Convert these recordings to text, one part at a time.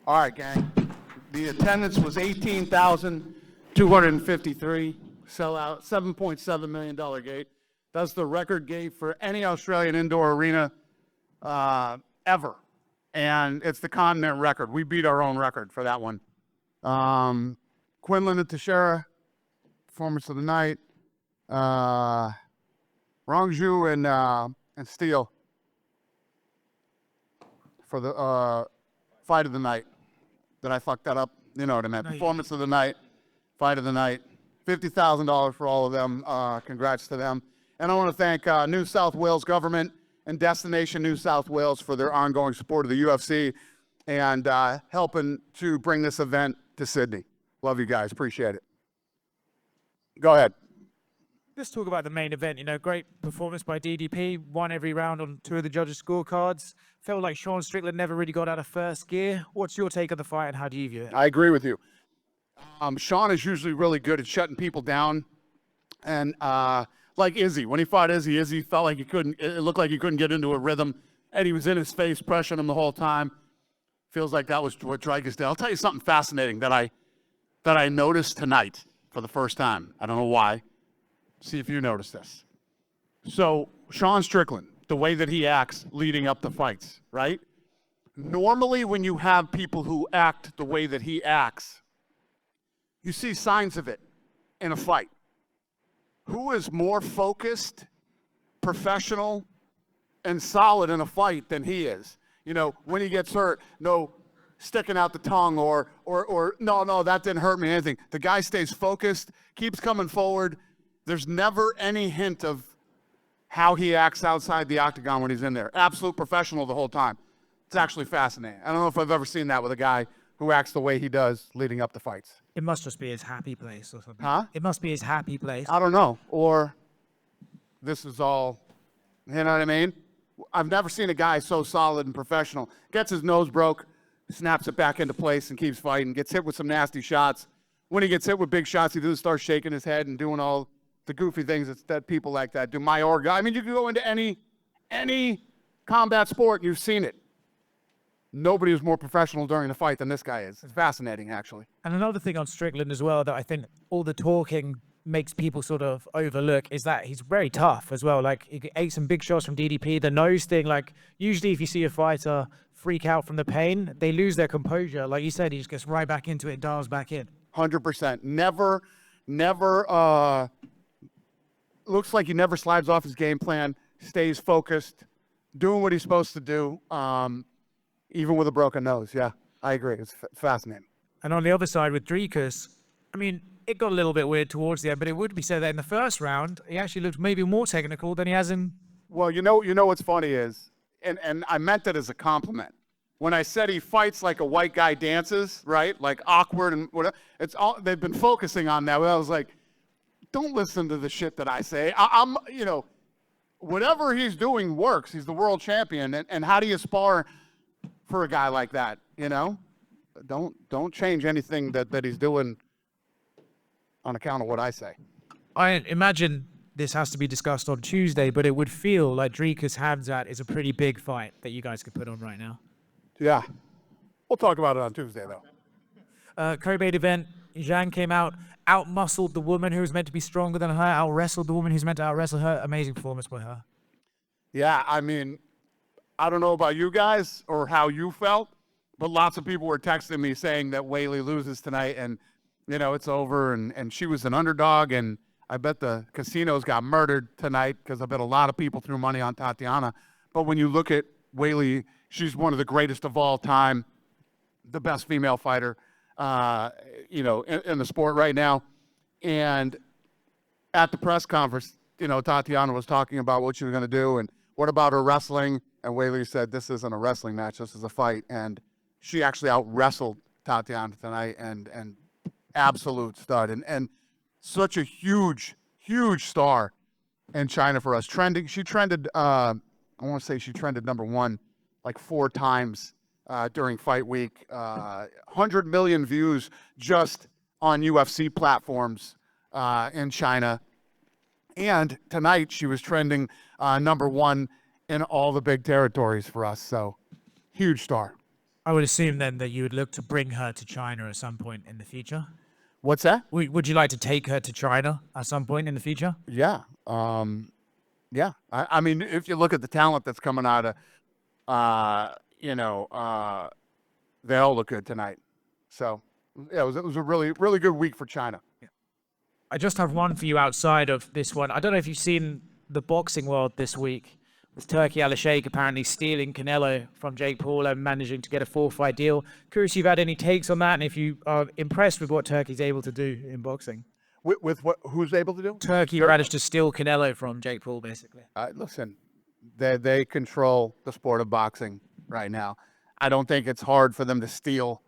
All right, gang. The attendance was 18,253. Sellout, $7.7 million gate. That's the record gate for any Australian indoor arena ever. And it's the continent record. We beat our own record for that one. Quinlan and Teixeira, performance of the night. Rongju and Steele for the fight of the night. Did I fuck that up? You know what I meant. Performance of the night, fight of the night. $50,000 for all of them. Congrats to them. And I want to thank New South Wales government and Destination New South Wales for their ongoing support of the UFC and helping to bring this event to Sydney. Love you guys. Appreciate it. Go ahead. Let's talk about the main event. You know, great performance by DDP. Won every round on 2 of the judges' scorecards. Felt like Sean Strickland never really got out of first gear. What's your take on the fight and how do you view it? I agree with you. Sean is usually really good at shutting people down. And like Izzy, when he fought Izzy felt like it looked like he couldn't get into a rhythm. And he was in his face, pressuring him the whole time. Feels like that was what Dricus did. I'll tell you something fascinating that I noticed tonight for the first time. I don't know why. See if you notice this. So Sean Strickland, the way that he acts leading up to fights, right? Normally when you have people who act the way that he acts, you see signs of it in a fight. Who is more focused, professional, and solid in a fight than he is? You know, when he gets hurt, no sticking out the tongue or no, that didn't hurt me, anything. The guy stays focused, keeps coming forward. There's never any hint of how he acts outside the octagon when he's in there. Absolute professional the whole time. It's actually fascinating. I don't know if I've ever seen that with a guy who acts the way he does leading up to fights. It must just be his happy place or something. Huh? It must be his happy place. I don't know. Or this is all, you know what I mean? I've never seen a guy so solid and professional. Gets his nose broke, snaps it back into place and keeps fighting. Gets hit with some nasty shots. When he gets hit with big shots, he does start shaking his head and doing all the goofy things that people like that do. I mean, you can go into any combat sport and you've seen it. Nobody was more professional during the fight than this guy is. It's fascinating, actually. And another thing on Strickland as well that I think all the talking makes people sort of overlook is that he's very tough as well. Like, he ate some big shots from DDP. The nose thing, like, usually if you see a fighter freak out from the pain, they lose their composure. Like you said, he just gets right back into it, dials back in. 100%. Never, looks like he never slides off his game plan, stays focused, doing what he's supposed to do, even with a broken nose. Yeah, I agree. It's fascinating. And on the other side with Dricus, I mean, it got a little bit weird towards the end, but it would be said that in the first round, he actually looked maybe more technical than he has in... Well, you know what's funny is, and I meant it as a compliment. When I said he fights like a white guy dances, right? Like awkward and whatever. It's all, they've been focusing on that. I was like, don't listen to the shit that I say. I'm, whatever he's doing works. He's the world champion. And how do you spar for a guy like that, you know? Don't change anything that he's doing on account of what I say. I imagine this has to be discussed on Tuesday, but it would feel like Dricus Hamzat is a pretty big fight that you guys could put on right now. Yeah. We'll talk about it on Tuesday, though. Co-main event, Zhang came out-muscled the woman who was meant to be stronger than her, out-wrestled the woman who's meant to out-wrestle her. Amazing performance by her. Yeah, I mean, I don't know about you guys or how you felt, but lots of people were texting me saying that Weili loses tonight and, it's over. And she was an underdog, and I bet the casinos got murdered tonight because I bet a lot of people threw money on Tatiana. But when you look at Weili, she's one of the greatest of all time, the best female fighter, in the sport right now. And at the press conference, Tatiana was talking about what she was going to do and what about her wrestling. And Weili said, this isn't a wrestling match, this is a fight. And she actually out-wrestled Tatiana tonight and absolute stud. And such a huge, huge star in China for us. She trended, I want to say she trended number 1 like 4 times during fight week. 100 million views just on UFC platforms in China. And tonight she was trending number 1 in all the big territories for us. So huge star. I would assume then that you would look to bring her to China at some point in the future. What's that? Would you like to take her to China at some point in the future? Yeah. Yeah. I mean, if you look at the talent that's coming out of, you know, they all look good tonight. So yeah, it was a really, really good week for China. I just have one for you outside of this one. I don't know if you've seen the boxing world this week with Turkey Al-Sheikh apparently stealing Canelo from Jake Paul and managing to get a 4-fight deal. Curious if you've had any takes on that and if you are impressed with what Turkey's able to do in boxing. With what? Who's able to do? Turkey managed to steal Canelo from Jake Paul, basically. Listen, they control the sport of boxing right now. I don't think it's hard for them to steal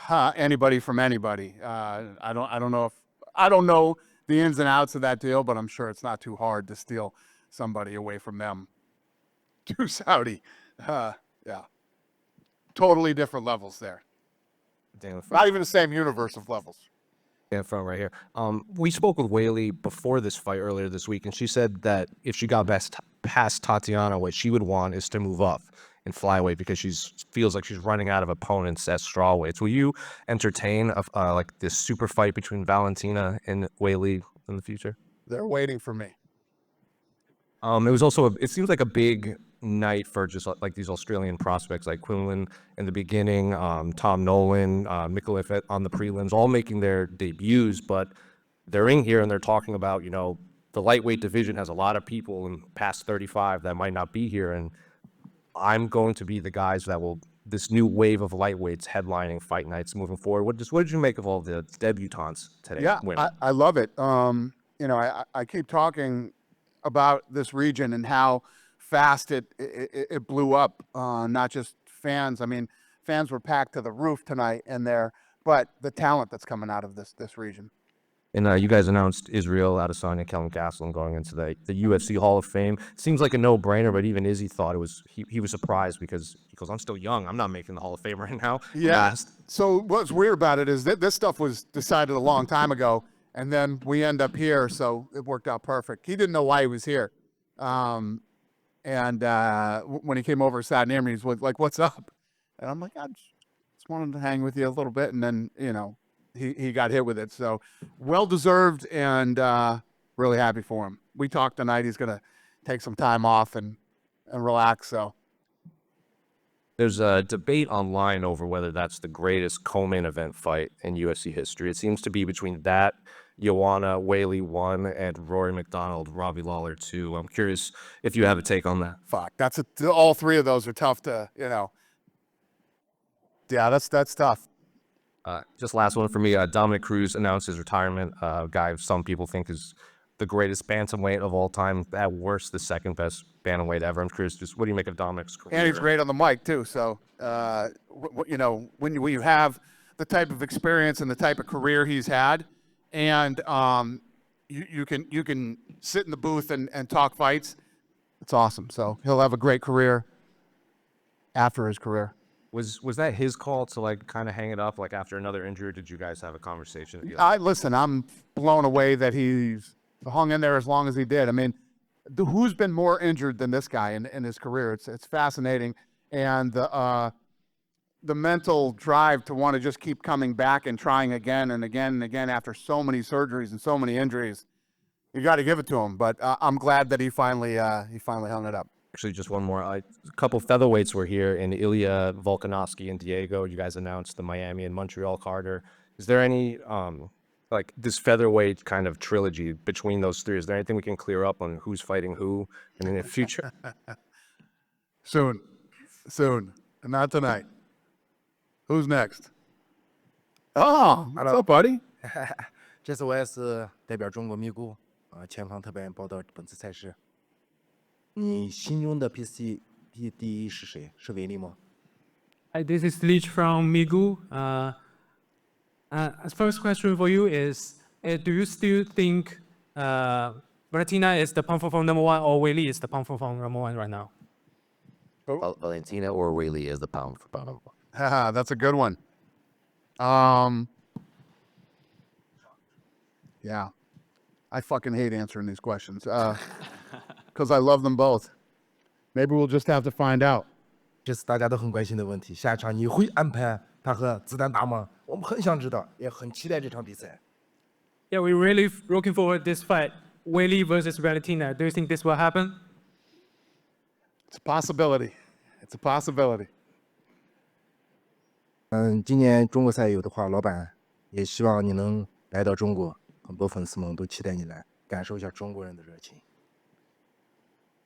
anybody from anybody. I don't know the ins and outs of that deal, but I'm sure it's not too hard to steal somebody away from them to Saudi. Yeah, totally different levels there. Not even the same universe of levels. In front right here. We spoke with Whaley before this fight earlier this week, and she said that if she got past Tatiana, what she would want is to move up in flyweight because she feels like she's running out of opponents at strawweights. Will you entertain like this super fight between Valentina and Whaley in the future? They're waiting for me. It was also it seems like a big night for just like these Australian prospects like Quinlan in the beginning, Tom Nolan, Mikulev on the prelims, all making their debuts, but they're in here and they're talking about, you know, the lightweight division has a lot of people in past 35 that might not be here, and I'm going to be the guys that will this new wave of lightweights headlining fight nights moving forward. What did you make of all the debutantes today? Yeah, I love it. You know, I keep talking about this region and how fast it blew up. Not just fans. I mean, fans were packed to the roof tonight in there, but the talent that's coming out of this region. And you guys announced Israel Adesanya, Kelvin Gastelum going into the UFC Hall of Fame. Seems like a no-brainer, but even Izzy thought it was. He was surprised because he goes, "I'm still young. I'm not making the Hall of Fame right now." Yeah. So what's weird about it is that this stuff was decided a long time ago, and then we end up here, so it worked out perfect. He didn't know why he was here, and when he came over, sat near me, he's like, "What's up?" And I'm like, "I just wanted to hang with you a little bit," and then he got hit with it. So well deserved, and really happy for him. We talked tonight. He's gonna take some time off and relax. So there's a debate online over whether that's the greatest co-main event fight in UFC history. It seems to be between that, Joanna Whaley 1, and Rory McDonald, Robbie Lawler 2. I'm curious if you have a take on that. Fuck, all three of those are tough to, Yeah, that's tough. Just last one for me. Dominic Cruz announced his retirement. A guy some people think is the greatest bantamweight of all time. At worst, the second best bantamweight ever. I'm curious, just what do you make of Dominic's career? And he's great on the mic too. So, when you have the type of experience and the type of career he's had, and you can sit in the booth and talk fights, it's awesome. So he'll have a great career after his career. Was that his call to like kind of hang it up like after another injury? Or did you guys have a conversation? Listen, I'm blown away that he's hung in there as long as he did. I mean, who's been more injured than this guy in his career? It's fascinating, and the mental drive to want to just keep coming back and trying again and again and again after so many surgeries and so many injuries. You got to give it to him. But I'm glad that he finally hung it up. Actually, just one more. A couple featherweights were here, in Ilya Volkanovski and Diego. You guys announced the Miami and Montreal Carter. Is there any like this featherweight kind of trilogy between those three? Is there anything we can clear up on who's fighting who in the near future? Soon, not tonight. Who's next? Oh, what's up, buddy? 这次我也是代表中国咪咕前方特派员报道本次赛事。你心中的 PC 第一是谁？是维利吗？ Hi, this is Lich from Migu. First question for you is, do you still think Valentina is the pound for pound number one, or Weili is the pound for pound number one right now? Valentina or Weili is the pound for pound number one. That's a good one. Yeah. I fucking hate answering these questions because I love them both. Maybe we'll just have to find out. 这是大家都很关心的问题。下一场你会安排他和子弹打吗？我们很想知道，也很期待这场比赛。Yeah, we're really looking forward to this fight, Weili versus Valentina. Do you think this will happen? It's a possibility. It's a possibility. 今年中国赛有的话，老板也希望你能来到中国，很多粉丝们都期待你来，感受一下中国人的热情。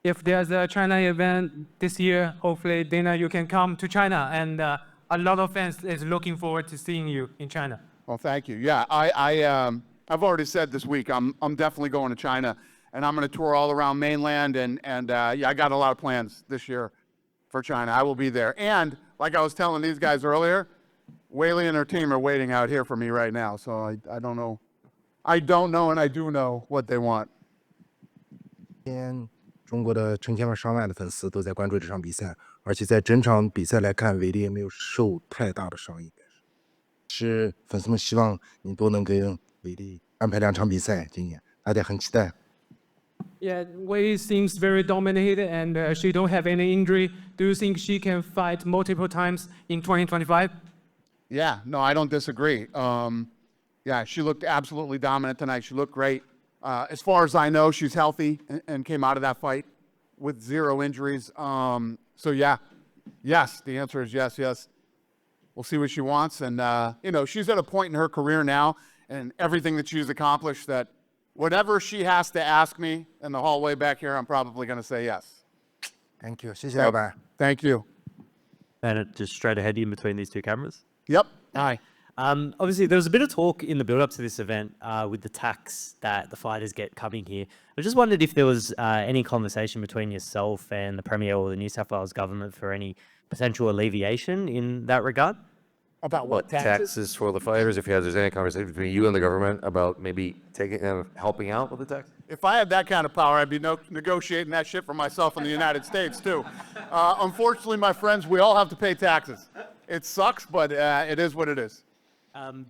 If there's a China event this year, hopefully, Dana, you can come to China, and a lot of fans is looking forward to seeing you in China. Well, thank you. Yeah, I've already said this week I'm definitely going to China, and I'm going to tour all around mainland, and yeah, I got a lot of plans this year for China. I will be there, and like I was telling these guys earlier, Weili and her team are waiting out here for me right now. So I don't know, and I do know what they want. 今天中国的成千上万的粉丝都在关注这场比赛，而且在整场比赛来看，韦利也没有受太大的伤，应该是粉丝们希望你多能给韦利安排2场比赛，今年大家很期待。Yeah, Wei seems very dominated, and she don't have any injury. Do you think she can fight multiple times in 2025? Yeah, no, I don't disagree. Yeah, she looked absolutely dominant tonight. She looked great. As far as I know, she's healthy and came out of that fight with 0 injuries. So yeah, yes, the answer is yes, yes. We'll see what she wants. And, you know, she's at a point in her career now and everything that she's accomplished that whatever she has to ask me in the hallway back here, I'm probably going to say yes. Thank you， 谢谢老板。 Thank you. And just straight ahead in between these two cameras. Yep. Hi. Obviously, there was a bit of talk in the build-up to this event with the tax that the fighters get coming here. I just wondered if there was any conversation between yourself and the Premier or the New South Wales government for any potential alleviation in that regard? About what, taxes? Taxes for the fighters, if there's any conversation between you and the government about maybe helping out with the tax? If I had that kind of power, I'd be negotiating that shit for myself in the United States, too. Unfortunately, my friends, we all have to pay taxes. It sucks, but it is what it is.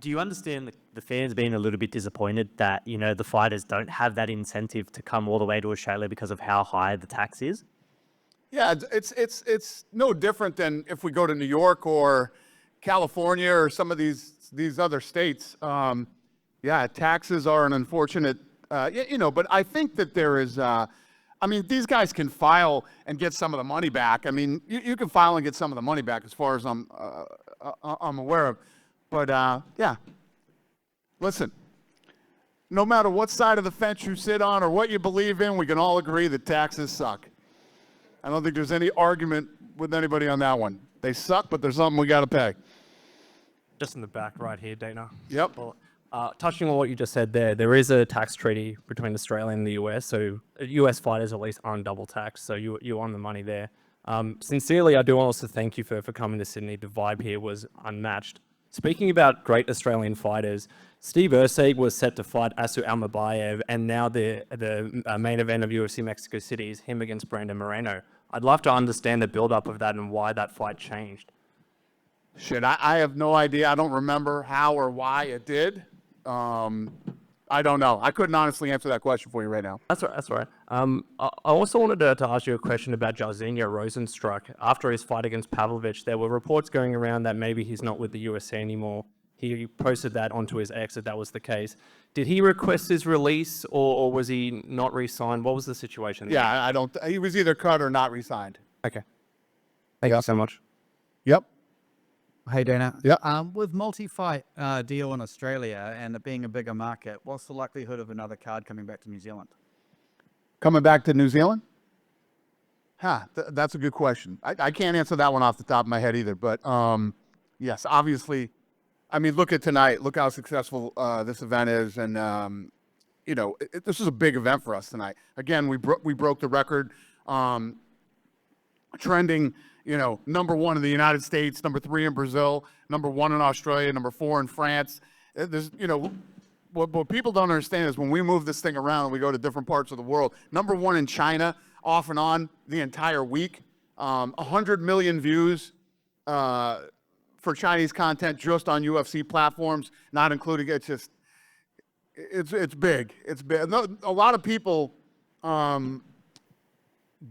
Do you understand the fans being a little bit disappointed that, you know, the fighters don't have that incentive to come all the way to Australia because of how high the tax is? Yeah, it's no different than if we go to New York or California or some of these other states. Yeah, taxes are an unfortunate, you know, but I think that there is, I mean, these guys can file and get some of the money back. I mean, you can file and get some of the money back as far as I'm aware of. But yeah, listen, no matter what side of the fence you sit on or what you believe in, we can all agree that taxes suck. I don't think there's any argument with anybody on that one. They suck, but there's something we got to pay. Just in the back right here, Dana. Yep. Touching on what you just said there is a tax treaty between Australia and the US, so US fighters at least aren't double taxed, so you're on the money there. Sincerely, I do also thank you for coming to Sydney. The vibe here was unmatched. Speaking about great Australian fighters, Steve Erceg was set to fight Asu Almabayev, and now the main event of UFC Mexico City is him against Brandon Moreno. I'd love to understand the build-up of that and why that fight changed. Shit, I have no idea. I don't remember how or why it did. I don't know. I couldn't honestly answer that question for you right now. That's right. I also wanted to ask you a question about Jairzinho Rosenstruck. After his fight against Pavlovich, there were reports going around that maybe he's not with the USA anymore. He posted that onto his ex that was the case. Did he request his release or was he not re-signed? What was the situation? Yeah, I don't. He was either cut or not re-signed. Okay. Thank you so much. Yep. Hey, Dana. Yeah. With multi-fight deal in Australia and it being a bigger market, what's the likelihood of another card coming back to New Zealand? Coming back to New Zealand? That's a good question. I can't answer that one off the top of my head either. But yes, obviously, I mean, look at tonight. Look how successful this event is, and you know, this is a big event for us tonight. Again, we broke the record, trending. You know, #1 in the United States, #3 in Brazil, #1 in Australia, #4 in France. There's, you know, what people don't understand is when we move this thing around and we go to different parts of the world, #1 in China, off and on the entire week, 100 million views for Chinese content just on UFC platforms, not including it's just, it's big. It's big. A lot of people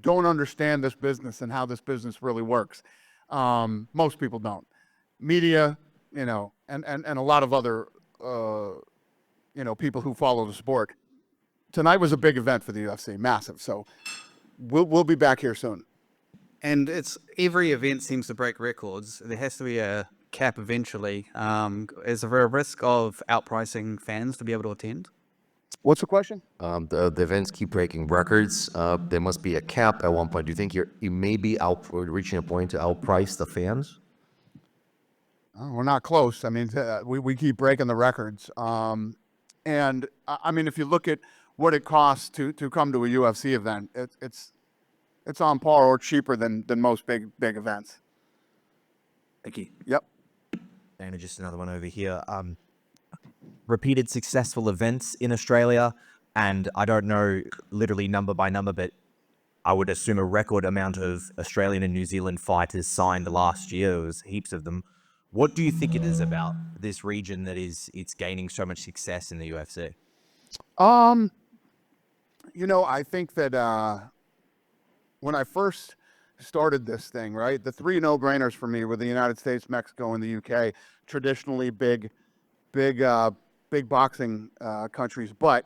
don't understand this business and how this business really works. Most people don't. Media, you know, and a lot of other, you know, people who follow the sport. Tonight was a big event for the UFC, massive. So we'll be back here soon. And it's every event seems to break records. There has to be a cap eventually. Is there a risk of outpricing fans to be able to attend? What's the question? The events keep breaking records. There must be a cap at one point. Do you think you may be reaching a point to outprice the fans? Oh, we're not close. I mean, we keep breaking the records. And I mean, if you look at what it costs to come to a UFC event, it's on par or cheaper than most big events. Thank you. Yep. And just another one over here. Repeated successful events in Australia, and I don't know literally number by number, but I would assume a record amount of Australian and New Zealand fighters signed last year. There was heaps of them. What do you think it is about this region that it's gaining so much success in the UFC? You know, I think that when I first started this thing, right, the three no-brainers for me were the United States, Mexico, and the UK. Traditionally big boxing countries, but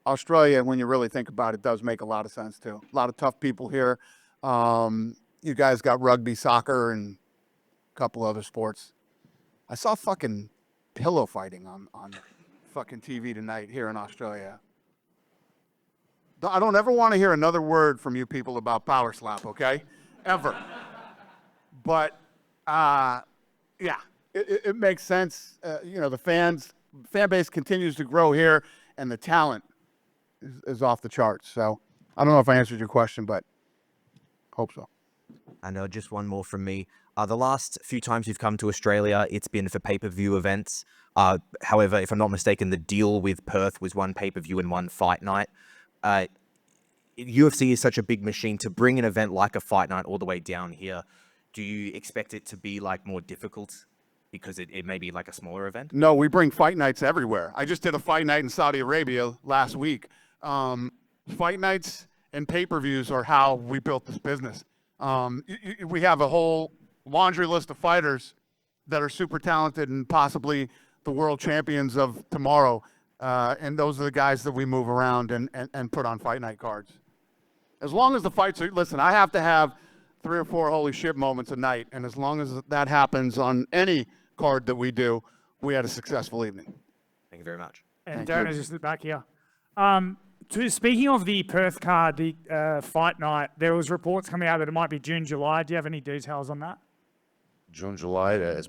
Australia, when you really think about it, does make a lot of sense too. A lot of tough people here. You guys got rugby, soccer, and a couple other sports. I saw fucking pillow fighting on fucking TV tonight here in Australia. I don't ever want to hear another word from you people about power slap, okay? Ever. But yeah, it makes sense. You know, the fan base continues to grow here, and the talent is off the charts. So I don't know if I answered your question, but hope so. And just one more from me. The last few times you've come to Australia, it's been for pay-per-view events. However, if I'm not mistaken, the deal with Perth was one pay-per-view and one fight night. UFC is such a big machine. To bring an event like a fight night all the way down here, do you expect it to be like more difficult because it may be like a smaller event? No, we bring fight nights everywhere. I just did a fight night in Saudi Arabia last week. Fight nights and pay-per-views are how we built this business. We have a whole laundry list of fighters that are super talented and possibly the world champions of tomorrow. And those are the guys that we move around and put on fight night cards. As long as the fights are, listen, I have to have 3 or 4 holy shit moments a night. And as long as that happens on any card that we do, we had a successful evening. Thank you very much. And Darren is just back here. Speaking of the Perth card, the fight night, there was reports coming out that it might be June, July. Do you have any details on that? June, July,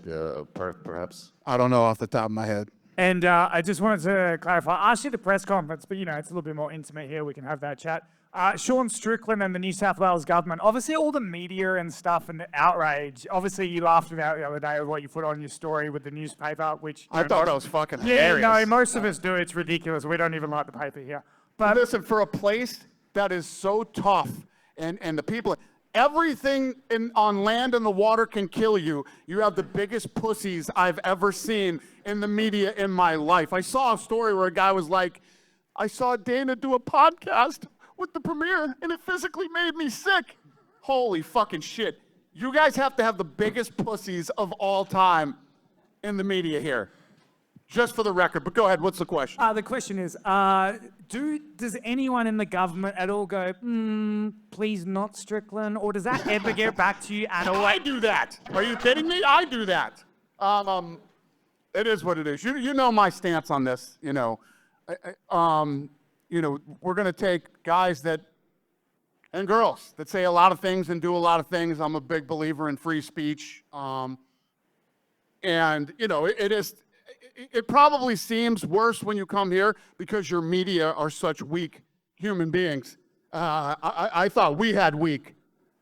perhaps. I don't know off the top of my head. And I just wanted to clarify. I asked you at the press conference, but, you know, it's a little bit more intimate here. We can have that chat. Sean Strickland and the New South Wales government, obviously all the media and stuff and the outrage, obviously you laughed about the other day with what you put on your story with the newspaper, which... I thought it was fucking yeah, hilarious. no, most of us do. It's ridiculous. We don't even like the paper here. But listen, for a place that is so tough and the people... Everything on land and the water can kill you. You have the biggest pussies I've ever seen in the media in my life. I saw a story where a guy was like, I saw Dana do a podcast with the premiere and it physically made me sick. Holy fucking shit. You guys have to have the biggest pussies of all time in the media here. Just for the record, but go ahead, what's the question? the question is, does anyone in the government at all go, please not Strickland, or does that ever get back to you at all? I do that. Are you kidding me? I do that. It is what it is. You know my stance on this. You know, we're gonna take guys and girls that say a lot of things and do a lot of things. I'm a big believer in free speech, and you know it probably seems worse when you come here because your media are such weak human beings. I thought we had weak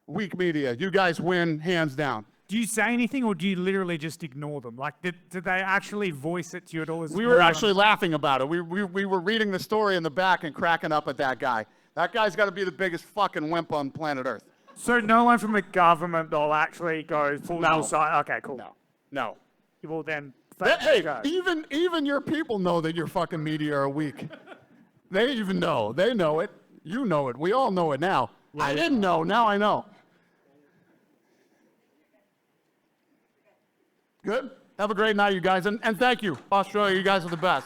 media. You guys win hands down. Do you say anything, or do you literally just ignore them? Like, did they actually voice it to you at all? We were actually laughing about it. We were reading the story in the back and cracking up at that guy. That guy's got to be the biggest fucking wimp on planet Earth. So no one from the government will actually go full side? Okay, cool. No. You will then... Hey, even your people know that your fucking media are weak. They even know. They know it. You know it. We all know it now. I didn't know. Now I know. Good. Have a great night, you guys. And thank you, Australia. You guys are the best.